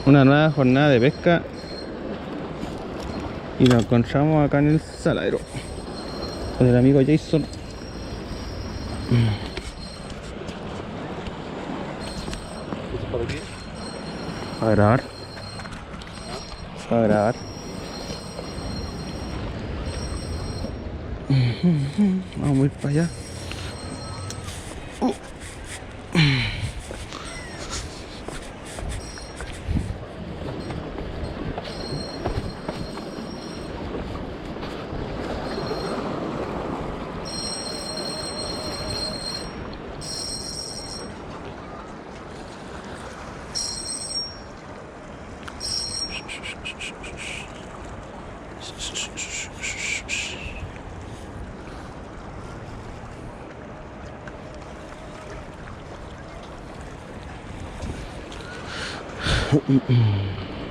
una nueva jornada de pesca y nos encontramos acá en el saladero con el amigo Jason. A grabar. A grabar. Vamos a ir para allá.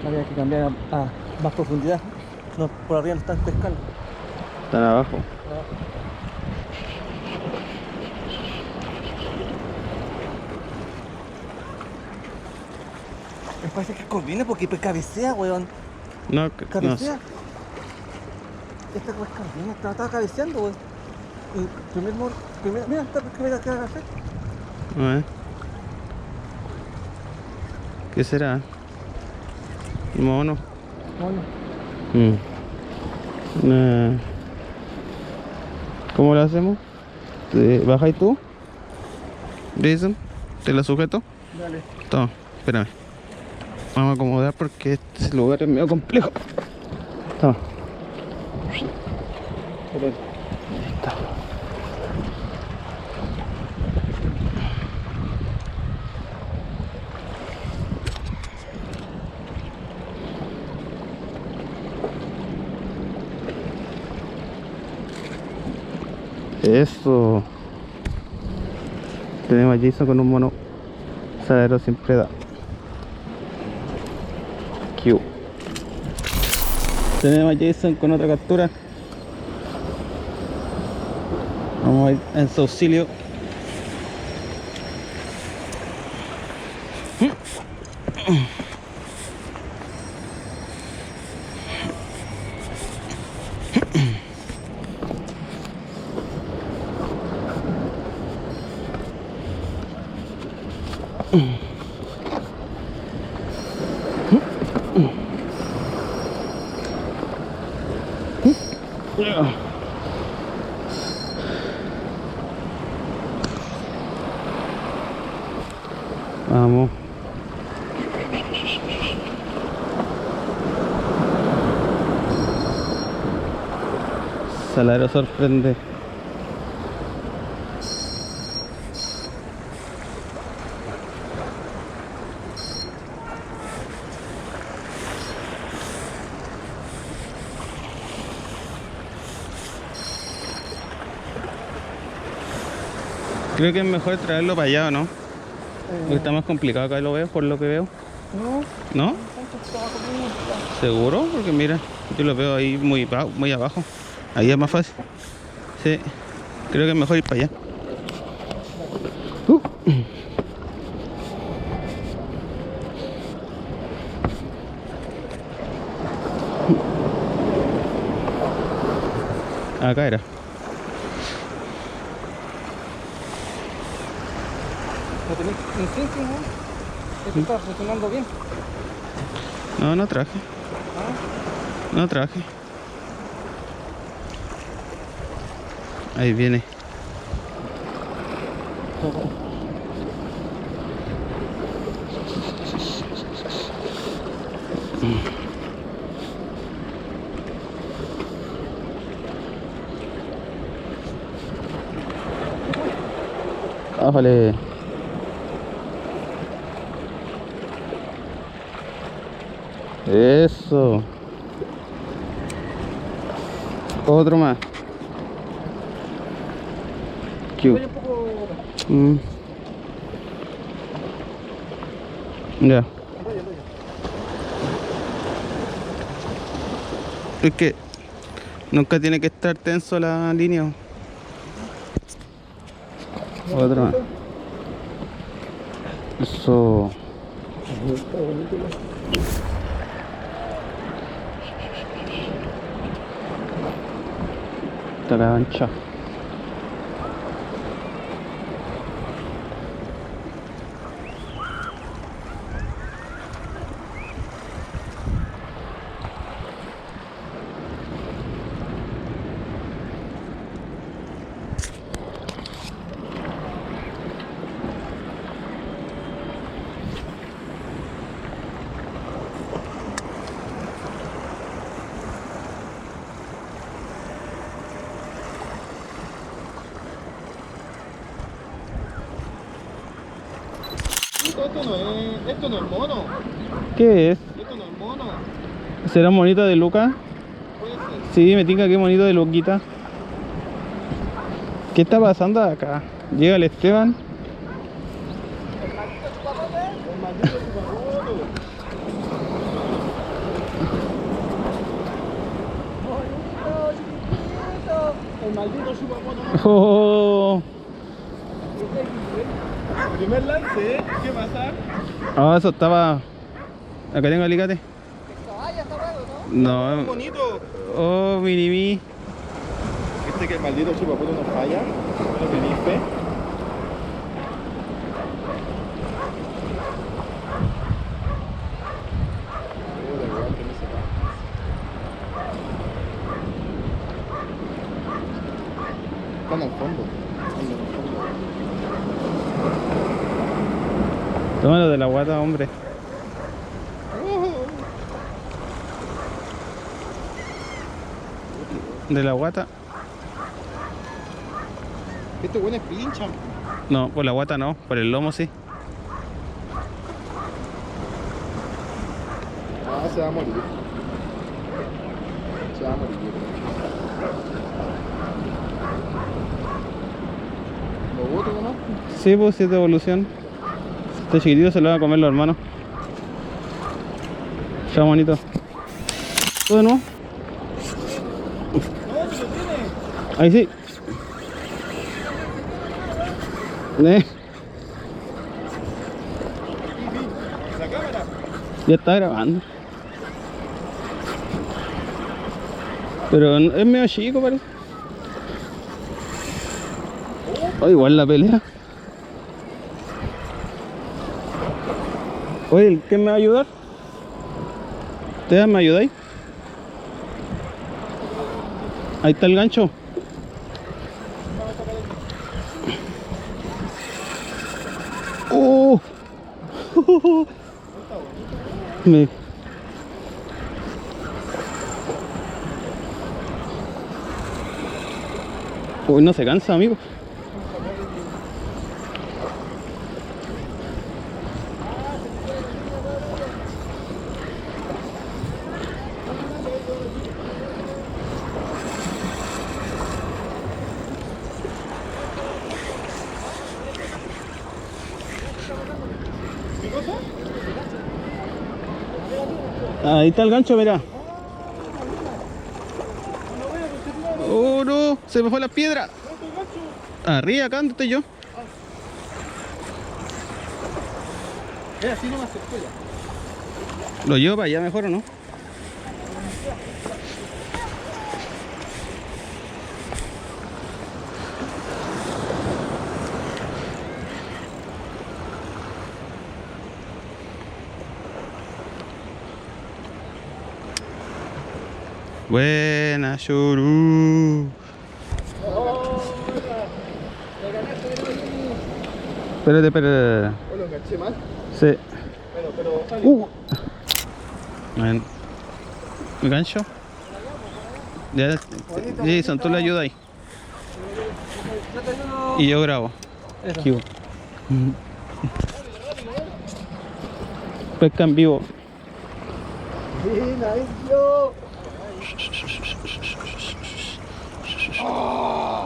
Había que cambiar a más profundidad. No, por arriba no están pescando. Están abajo. Me parece que conviene porque cabecea, weón. No, Cabecea. Esta weón conviene, estaba cabeceando, weón. Y mira, esta pesca que hacer. A ver. ¿Qué será? Mono. Bueno, ¿Cómo lo hacemos? ¿Bajáis tú? Jason, ¿te la sujeto? dale. Toma, espérame. Vamos a acomodar porque este lugar es medio complejo. Toma. Eso. Tenemos a Jason con un mono saladero sin preda. Q. Tenemos a Jason con otra captura. Vamos a ir en su auxilio. Vamos. Saladero sorprende. Creo que es mejor traerlo para allá, ¿o no? Porque está más complicado acá, lo veo, por lo que veo. No, ¿No? ¿Seguro? Porque mira, yo lo veo ahí muy abajo. Ahí es más fácil. Sí, creo que es mejor ir para allá. Acá era. ¿No tenés un sinking, no? Esto está funcionando bien. No, no traje. No traje. Ahí viene. Bájale. Eso. Otro más. Cute. Ya. Es que nunca tiene que estar tenso la línea. Otro más. Eso. Está bonito. Está la ancha. Esto no es mono. ¿Qué es? Esto no es mono. ¿Será un monito de Luca? Puede ser. Sí, me tinca que monito de Luquita. ¿Qué está pasando acá? Llega el Esteban. El maldito chupamoto. Bonito, chiquitito. El maldito chupamoto. Oh, Primer lance, ¿eh? ¿Qué pasa? ah, eso estaba. Acá tengo alicate. Caballa está raro, ¿no? No. Bonito. Oh, mini. ¿Viste que el maldito chupamoto no falla? Bueno, que dice. Están al fondo. Tómalo de la guata, hombre. De la guata. Este bueno es pincha. No, por la guata no, por el lomo sí. Ah, se va a morir. Se va a morir. ¿Lo boto nomás? Sí, pues sí es de evolución. Este chiquitito se lo van a comer los hermanos. Está bonito. ¿Todo no? No, se lo tiene. Ahí sí. La cámara. Ya está grabando. Pero es medio chico, parece. Oh, igual la pelea. Oye, ¿quién me va a ayudar? ¿Ustedes me ayudáis? Ahí está el gancho. ¡Oh! Me... Uy, no se cansa, amigo. Ahí está el gancho, mira. Oh, no, se me fue la piedra. Arriba, acá donde estoy yo. Así no me acerco ya. ¿Lo llevo para allá mejor o no? Buena, Shuru. Espérate. ¿O lo enganché mal? Sí. Bueno, pero... Ven. ¿Me gancho? Ya, Jason, tú le ayudas ahí. Y yo grabo. Aquí voy. Pesca en vivo. Mira, yo.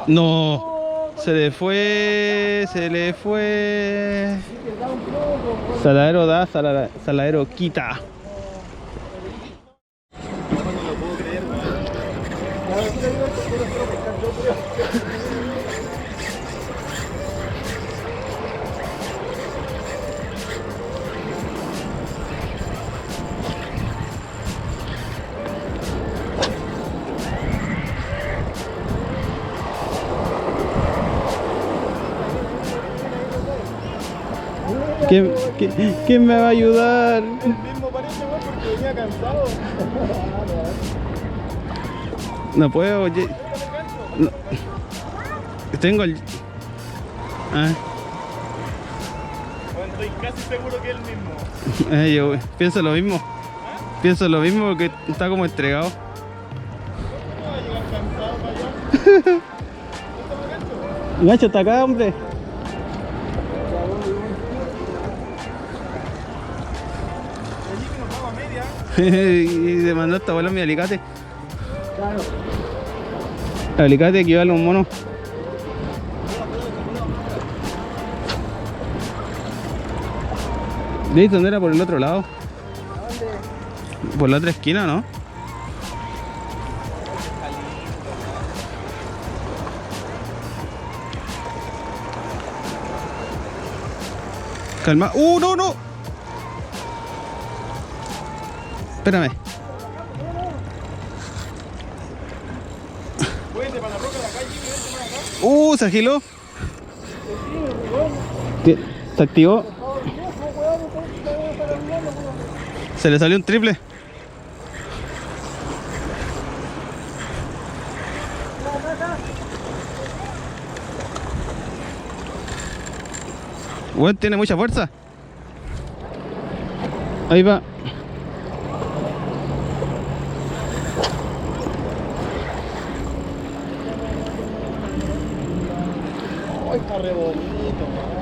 No, se le fue. Saladero da, saladero quita. No lo puedo creer, ¿Quién me va a ayudar? El mismo parece, weón, porque venía cansado. No puedo, oye. No. Tengo el... Ah. Bueno, estoy casi seguro que es el mismo. Yo pienso lo mismo. Pienso lo mismo porque está como entregado. ¿Cómo va a llegar cansado para allá? Nacho está acá, hombre. Allí que nos vamos a media. Y te mandaste a volar mi alicate. Claro. El alicate equivale a un mono. ¿Listo? ¿Dónde era? Por el otro lado. ¿A dónde? Por la otra esquina, ¿no? Calma. ¡No, no! Espérame. Vete para la roca de acá, Jimmy, vente para acá. Se agiló. Se activó. Se le salió un triple. Bueno, tiene mucha fuerza. Ahí va. Ay, está re bonito, man.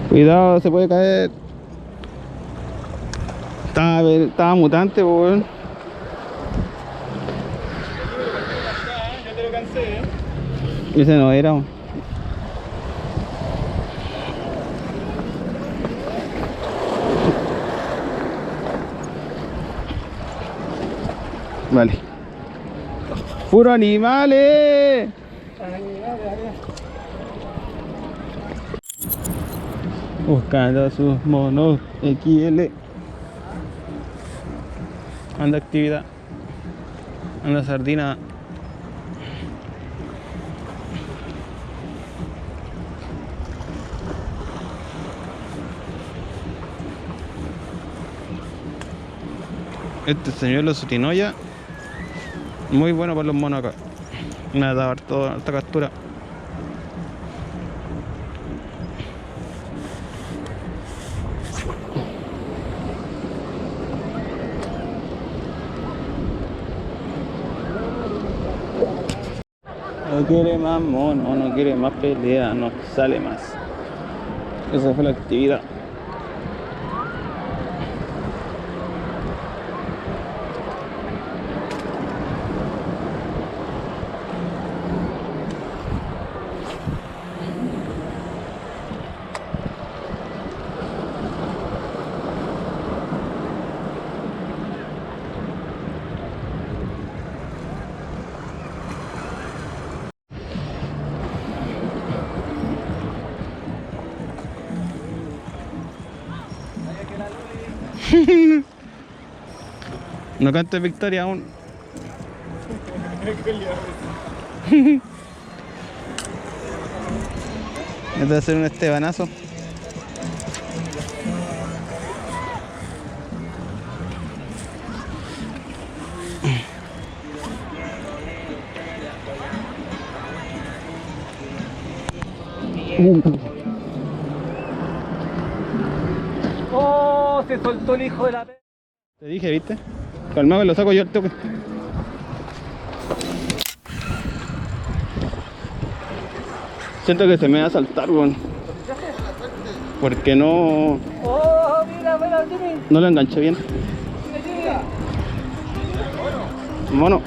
Cuidado, se puede caer. Estaba mutante, weón. Ya te lo cansé, Ese no era, weón. Vale. ¡Puro animales! Buscando sus monos XL. Anda actividad. Anda sardina. Este señor lo Sutinoya. Muy bueno para los monos acá. Nada, toda esta captura. No quiere más mono, no quiere más pelea, no sale más. Esa fue la actividad. No cantes victoria aún. Es de hacer un estebanazo. Oh, se soltó el hijo de la... Te dije, ¿viste? Calmado, lo saco yo al toque. Siento que se me va a saltar, weón. Porque no... Oh, mira, mira, Jimmy. No lo enganché bien. Mira, Mono.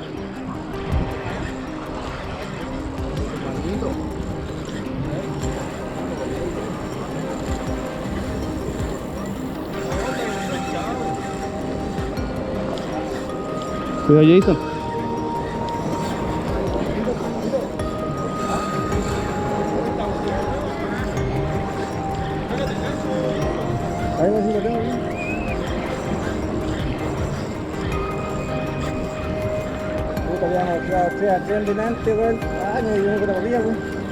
Cuidado, Jason. ahí va, sí lo tengo bien. sea, tren delante, weón. Año y uno con la bolilla, weón.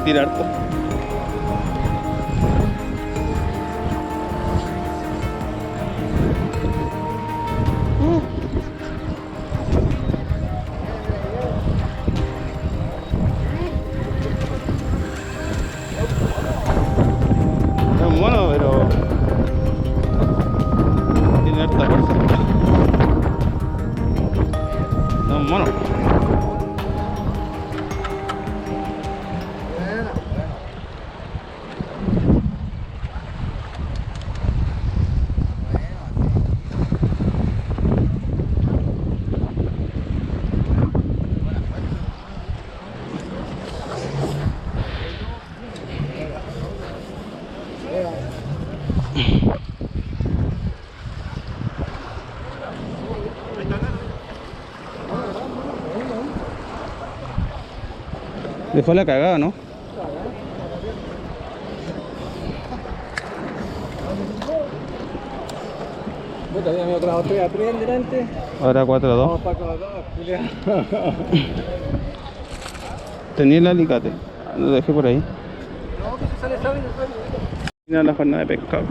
Tira harto. Es mono, pero tiene harta fuerza. Es mono. Dejó la cagada, ¿no? Puta, ya me he clavado 3 a 3 en delante. Ahora 4 a 2. Vamos para acá, Julián. Tenía el alicate. Lo dejé por ahí. No, que se sale, sale. Mira la jornada de pescado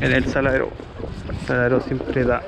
en el saladero. El saladero siempre da